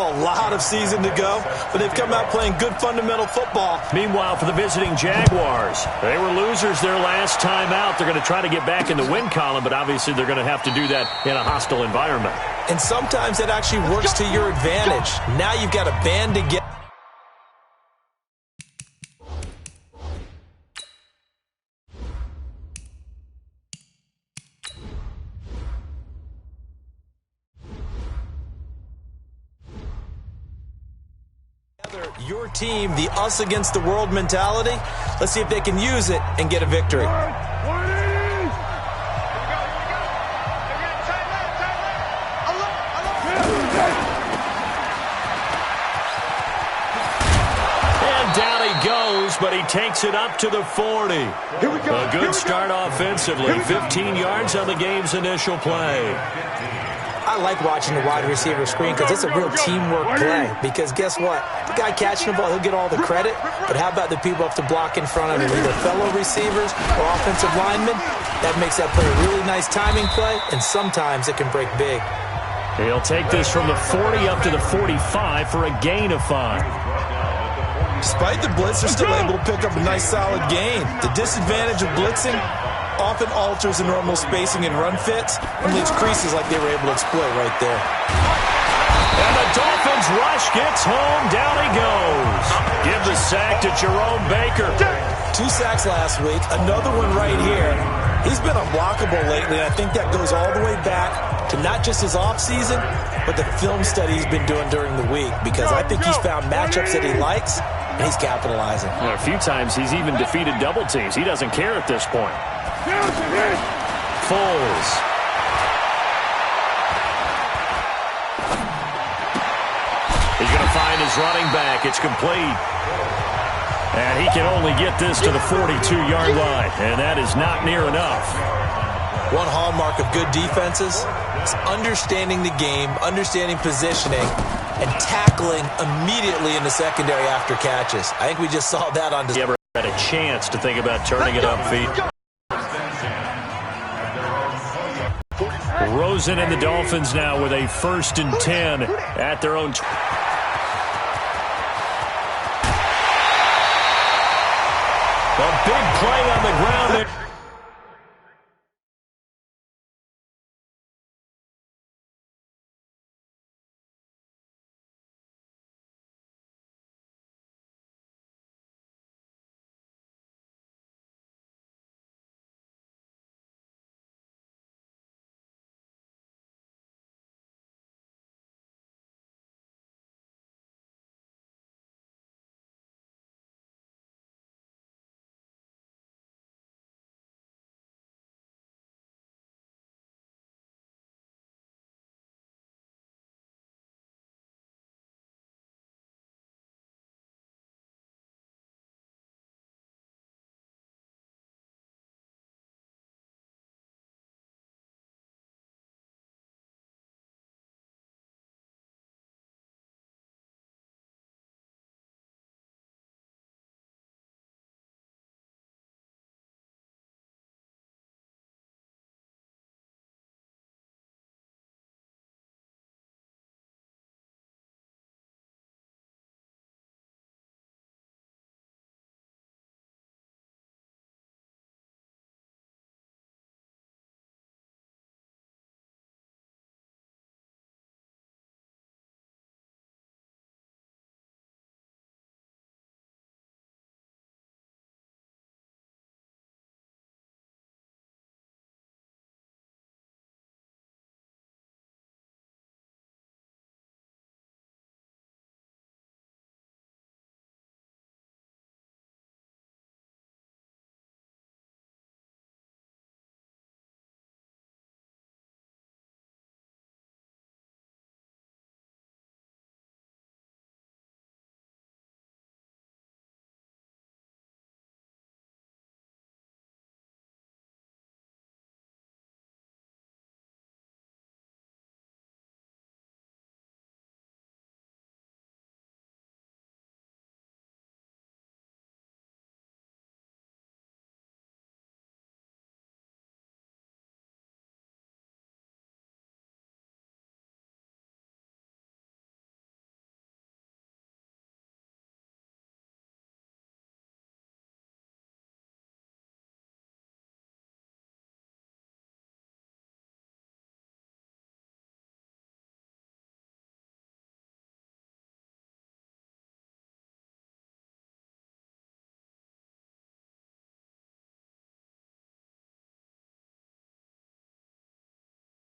Still a lot of season to go, but they've come out playing good fundamental football. Meanwhile, for the visiting Jaguars, they were losers their last time out. They're going to try to get back in the win column, but obviously they're going to have to do that in a hostile environment. And sometimes that actually works to your advantage. Now you've got a band together. Your team, the us against the world mentality. Let's see if they can use it and get a victory. And down he goes, but he takes it up to the 40. A good start offensively. 15 yards on the game's initial play. I like watching the wide receiver screen because it's a real teamwork play. Because guess what? The guy catching the ball, he'll get all the credit. But how about the people up to block in front of him, either fellow receivers or offensive linemen? That makes that play a really nice timing play, and sometimes it can break big. He'll take this from the 40 up to the 45 for a gain of 5. Despite the blitz, they're still able to pick up a nice solid gain. The disadvantage of blitzing often alters the normal spacing and run fits and leaves creases like they were able to exploit right there. And the Dolphins rush gets home. Down he goes. Give the sack to Jerome Baker. 2 sacks last week, another one right here. He's been unblockable lately, and I think that goes all the way back to not just his offseason, but the film study he's been doing during the week, because I think he's found matchups that he likes, and he's capitalizing. A few times he's even defeated double teams. He doesn't care at this point. Foles. He's going to find his running back. It's complete. And he can only get this to the 42-yard line, and that is not near enough. One hallmark of good defenses is understanding the game, understanding positioning, and tackling immediately in the secondary after catches. I think we just saw that on display. He ever had a chance to think about turning it upfield. Rosen and the Dolphins now with a 1st and 10 at their own. A big play on the ground there.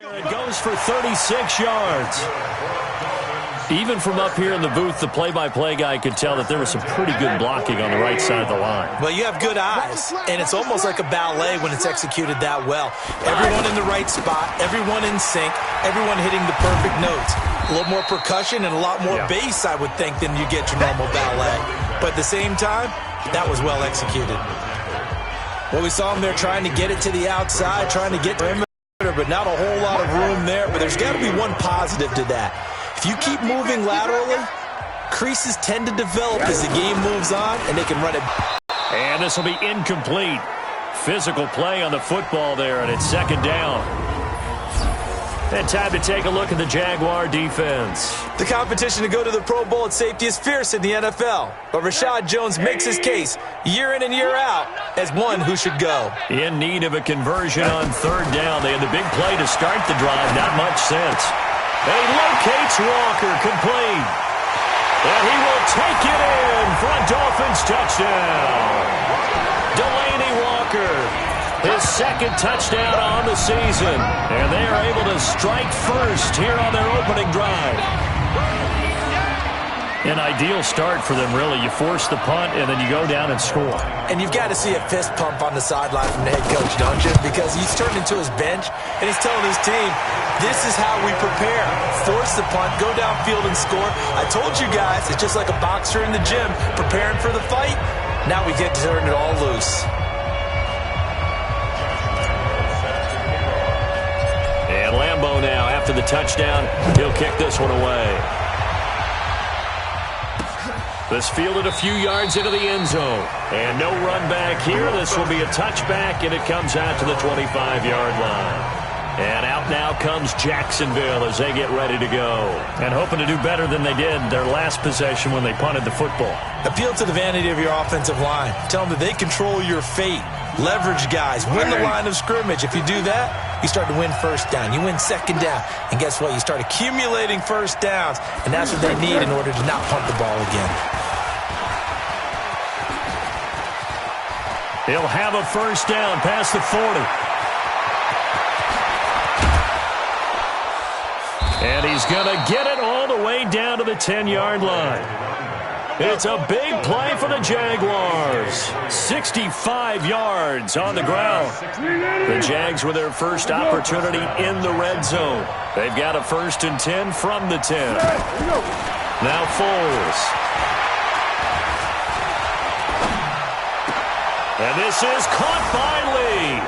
It goes for 36 yards. Even from up here in the booth, the play-by-play guy could tell that there was some pretty good blocking on the right side of the line. Well, you have good eyes, and it's almost like a ballet when it's executed that well. Everyone in the right spot, everyone in sync, everyone hitting the perfect notes. A little more percussion and a lot more bass, I would think, than you get your normal ballet. But at the same time, that was well executed. Well, we saw him there trying to get it to the outside, trying to get to him, but not a whole lot of room there. But there's got to be one positive to that. If you keep moving laterally, creases tend to develop as the game moves on, and they can run it. And this will be incomplete. Physical play on the football there, and it's second down. And time to take a look at the Jaguar defense. The competition to go to the Pro Bowl at safety is fierce in the NFL, but Rashad Jones makes his case year in and year out as one who should go. In need of a conversion on third down. They had the big play to start the drive. Not much sense. He locates Walker, complete. And he will take it in for a Dolphins touchdown. Delaney Walker, his second touchdown on the season. And they are able to strike first here on their opening drive. An ideal start for them, really. You force the punt, and then you go down and score. And you've got to see a fist pump on the sideline from the head coach, don't you? Because he's turned into his bench, and he's telling his team, this is how we prepare. Force the punt, go downfield and score. I told you guys, it's just like a boxer in the gym preparing for the fight. Now we get to turn it all loose. And Lambeau now, after the touchdown, he'll kick this one away. This fielded a few yards into the end zone. And no run back here. This will be a touchback, and it comes out to the 25-yard line. And out now comes Jacksonville as they get ready to go. And hoping to do better than they did their last possession when they punted the football. Appeal to the vanity of your offensive line. Tell them that they control your fate. Leverage guys. Win the line of scrimmage. If you do that, you start to win first down. You win second down. And guess what? You start accumulating first downs. And that's what they need in order to not punt the ball again. He'll have a first down past the 40. And he's going to get it all the way down to the 10-yard line. It's a big play for the Jaguars. 65 yards on the ground. The Jags with their first opportunity in the red zone. They've got a 1st and 10 from the 10. Now Foles. And this is caught by Lee.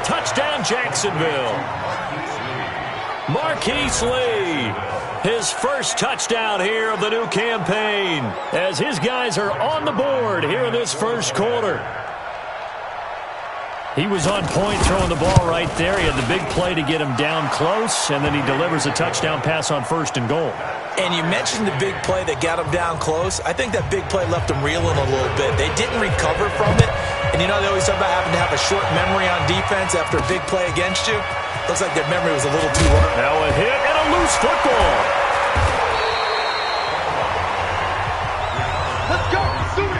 Touchdown, Jacksonville. Marquise Lee, his first touchdown here of the new campaign, as his guys are on the board here in this first quarter. He was on point throwing the ball right there. He had the big play to get him down close, and then he delivers a touchdown pass on 1st and goal. And you mentioned the big play that got him down close. I think that big play left him reeling a little bit. They didn't recover from it. And you know they always talk about having to have a short memory on defense after a big play against you. Looks like their memory was a little too long. Now a hit and a loose football. Let's go.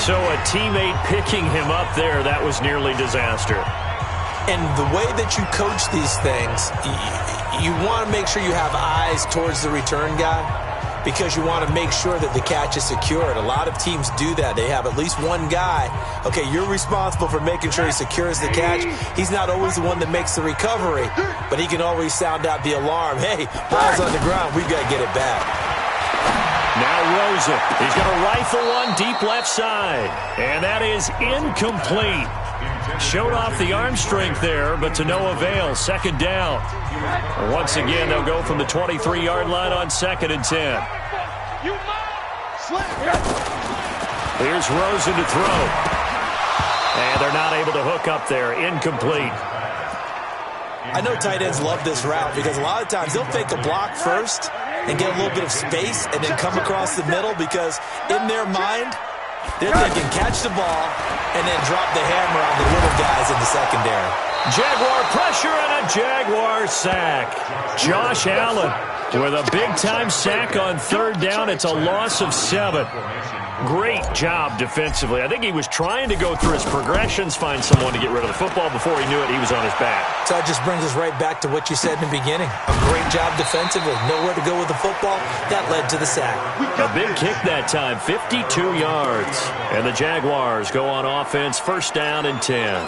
So a teammate picking him up there, that was nearly disaster. And the way that you coach these things, you want to make sure you have eyes towards the return guy, because you want to make sure that the catch is secured. A lot of teams do that. They have at least one guy. Okay, you're responsible for making sure he secures the catch. He's not always the one that makes the recovery, but he can always sound out the alarm. Hey, ball's on the ground. We've got to get it back. Now Rosen. He's going to rifle one deep left side. And that is incomplete. Showed off the arm strength there, but to no avail. Second down. Once again, they'll go from the 23-yard line on 2nd and 10. Here's Rosen to throw. And they're not able to hook up there. Incomplete. I know tight ends love this route because a lot of times they'll fake a block first and get a little bit of space and then come across the middle, because in their mind, they're thinking catch the ball and then drop the hammer on the little guys in the secondary. Jaguar pressure and a Jaguar sack. Josh Allen With a big-time sack on third down, it's a loss of 7. Great job defensively. I think he was trying to go through his progressions, find someone to get rid of the football. Before he knew it, he was on his back. So that just brings us right back to what you said in the beginning. A great job defensively. Nowhere to go with the football. That led to the sack. A big kick that time, 52 yards. And the Jaguars go on offense, first down and 10.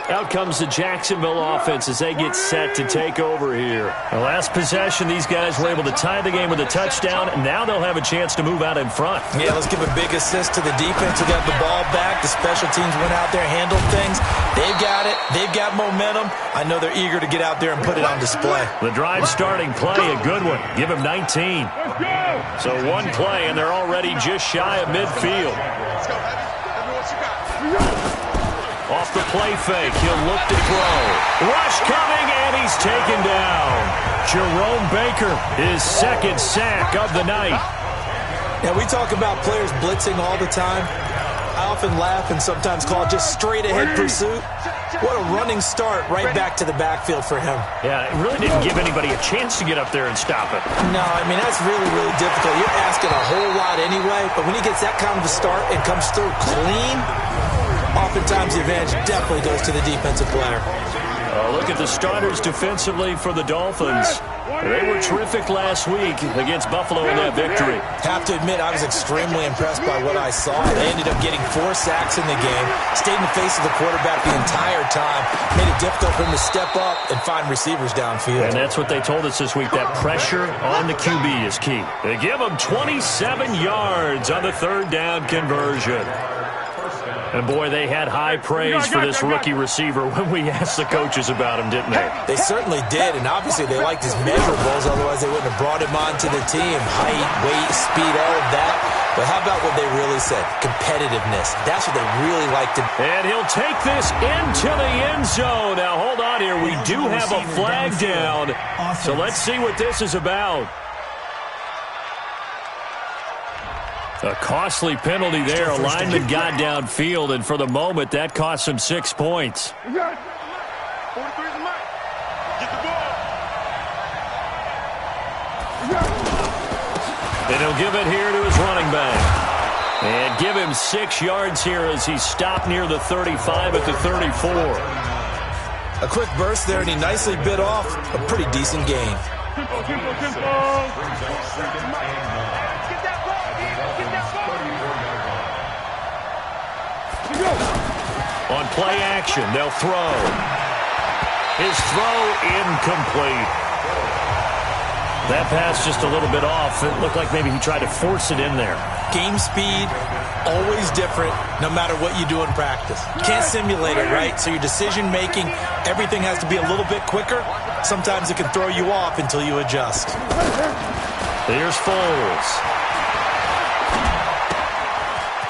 Out comes the Jacksonville offense as they get set to take over here. The last possession, these guys were able to tie the game with a touchdown, and now they'll have a chance to move out in front. Yeah, let's give a big assist to the defense who got the ball back. The special teams went out there, handled things. They've got it. They've got momentum. I know they're eager to get out there and put it on display. The drive starting play, a good one. Give him 19. So one play, and they're already just shy of midfield. Off the play fake, he'll look to throw. Rush coming, and he's taken down. Jerome Baker, his second sack of the night. Now, we talk about players blitzing all the time. I often laugh and sometimes call it just straight-ahead pursuit. What a running start right back to the backfield for him. Yeah, it really didn't give anybody a chance to get up there and stop it. No, I mean, that's really, really difficult. You're asking a whole lot anyway, but when he gets that kind of a start and comes through clean, oftentimes the advantage definitely goes to the defensive player. Look at the starters defensively for the Dolphins. They were terrific last week against Buffalo in that victory. Have to admit, I was extremely impressed by what I saw. They ended up getting 4 sacks in the game, stayed in the face of the quarterback the entire time, made it difficult for him to step up and find receivers downfield. And that's what they told us this week, that pressure on the QB is key. They give him 27 yards on the third down conversion. And, boy, they had high praise for this rookie receiver when we asked the coaches about him, didn't they? They certainly did, and obviously they liked his measurables, otherwise they wouldn't have brought him onto the team. Height, weight, speed, all of that. But how about what they really said? Competitiveness. That's what they really liked to. And he'll take this into the end zone. Now, hold on here. We do have a flag down. So let's see what this is about. A costly penalty there. A lineman got downfield, and for the moment, that cost him 6 points. And he'll give it here to his running back. And give him 6 yards here as he stopped near the 35 at the 34. A quick burst there, and he nicely bit off a pretty decent gain. On play action, they'll throw. His throw incomplete. That pass just a little bit off. It looked like maybe he tried to force it in there. Game speed, always different, no matter what you do in practice. You can't simulate it, right? So your decision-making, everything has to be a little bit quicker. Sometimes it can throw you off until you adjust. Here's Foles.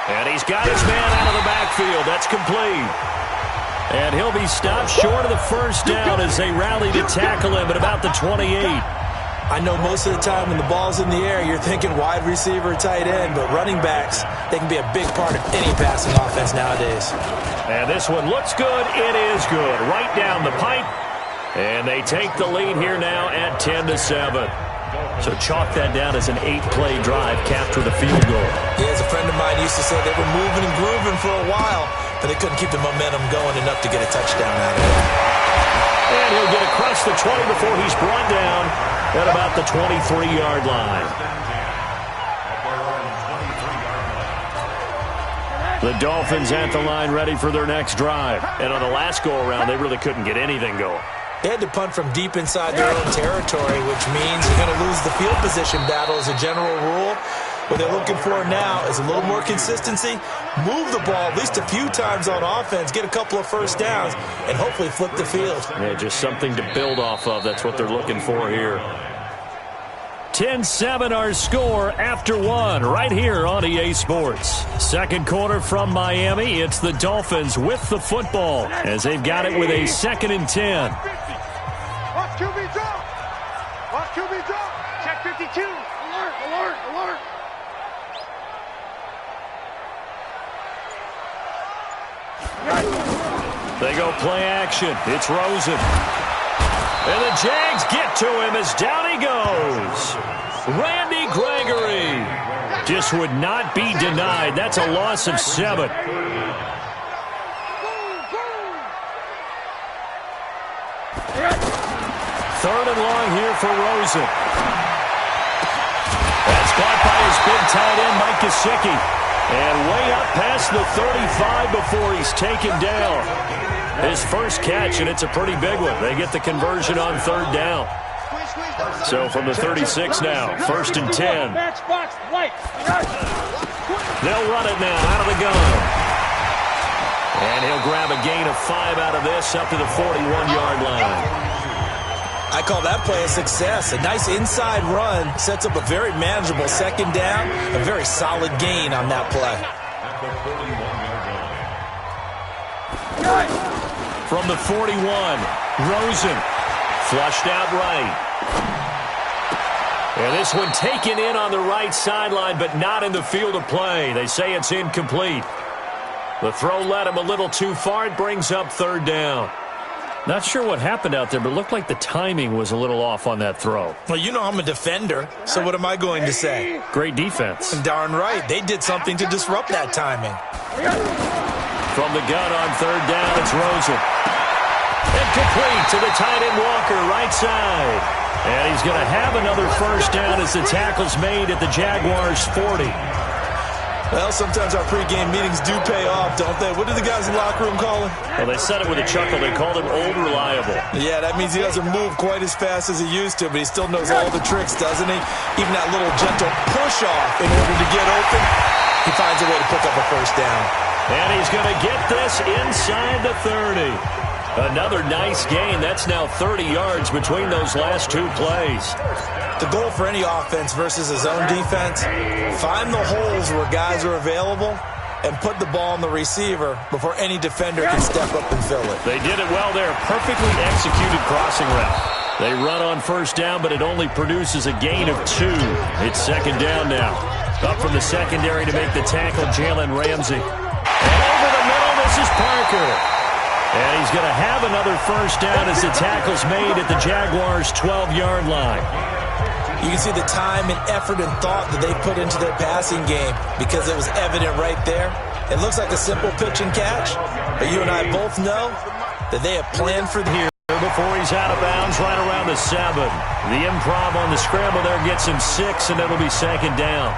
And he's got his man out of the backfield. That's complete. And he'll be stopped short of the first down as they rally to tackle him at about the 28. I know most of the time when the ball's in the air, you're thinking wide receiver, tight end, but running backs, they can be a big part of any passing offense nowadays. And this one looks good. It is good. Right down the pipe. And they take the lead here now at 10-7. So chalk that down as an 8-play drive, capture the field goal. Yeah, as a friend of mine used to say, they were moving and grooving for a while, but they couldn't keep the momentum going enough to get a touchdown out of it. And he'll get across the 20 before he's brought down at about the 23-yard line. The Dolphins at the line ready for their next drive. And on the last go-around, they really couldn't get anything going. They had to punt from deep inside their own territory, which means you're going to lose the field position battle as a general rule. What they're looking for now is a little more consistency, move the ball at least a few times on offense, get a couple of first downs, and hopefully flip the field. Yeah, just something to build off of. That's what they're looking for here. 10-7 our score after one right here on EA Sports. Second quarter from Miami. It's the Dolphins with the football as they've got it with a 2nd and 10. Watch QB drop. Watch QB drop. Check 52. Alert, alert, alert. They go play action. It's Rosen. And the Jags get to him as down he goes. Randy Gregory just would not be denied. That's a loss of 7. Third and long here for Rosen. That's caught by his big tight end, Mike Gesicki. And way up past the 35 before he's taken down. His first catch, and it's a pretty big one. They get the conversion on third down. So from the 36 now, first and 10. They'll run it now out of the gun. And he'll grab a gain of 5 out of this up to the 41-yard line. I call that play a success. A nice inside run sets up a very manageable second down. A very solid gain on that play. From the 41, Rosen flushed out right. And this one taken in on the right sideline, but not in the field of play. They say it's incomplete. The throw led him a little too far. It brings up third down. Not sure what happened out there, but it looked like the timing was a little off on that throw. Well, you know I'm a defender, so what am I going to say? Great defense. Darn right. They did something to disrupt that timing. From the gun on third down, it's Rosen. Incomplete to the tight end Walker, right side. And he's going to have another first down as the tackle's made at the Jaguars' 40. Well, sometimes our pregame meetings do pay off, don't they? What do the guys in the locker room call him? Well, they said it with a chuckle. They called him Old Reliable. Yeah, that means he doesn't move quite as fast as he used to, but he still knows all the tricks, doesn't he? Even that little gentle push-off in order to get open, he finds a way to pick up a first down. And he's going to get this inside the 30. Another nice gain. That's now 30 yards between those last two plays. The goal for any offense versus his own defense, find the holes where guys are available and put the ball on the receiver before any defender can step up and fill it. They did it well there. Perfectly executed crossing route. They run on first down, but it only produces a gain of 2. It's second down now. Up from the secondary to make the tackle, Jalen Ramsey. And over the middle, this is Parker. And he's going to have another first down as the tackle's made at the Jaguars' 12-yard line. You can see the time and effort and thought that they put into their passing game because it was evident right there. It looks like a simple pitch and catch, but you and I both know that they have planned for here before he's out of bounds right around the 7. The improv on the scramble there gets him 6, and it'll be second down.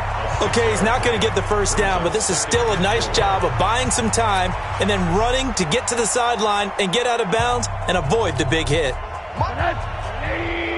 Okay, he's not going to get the first down, but this is still a nice job of buying some time and then running to get to the sideline and get out of bounds and avoid the big hit.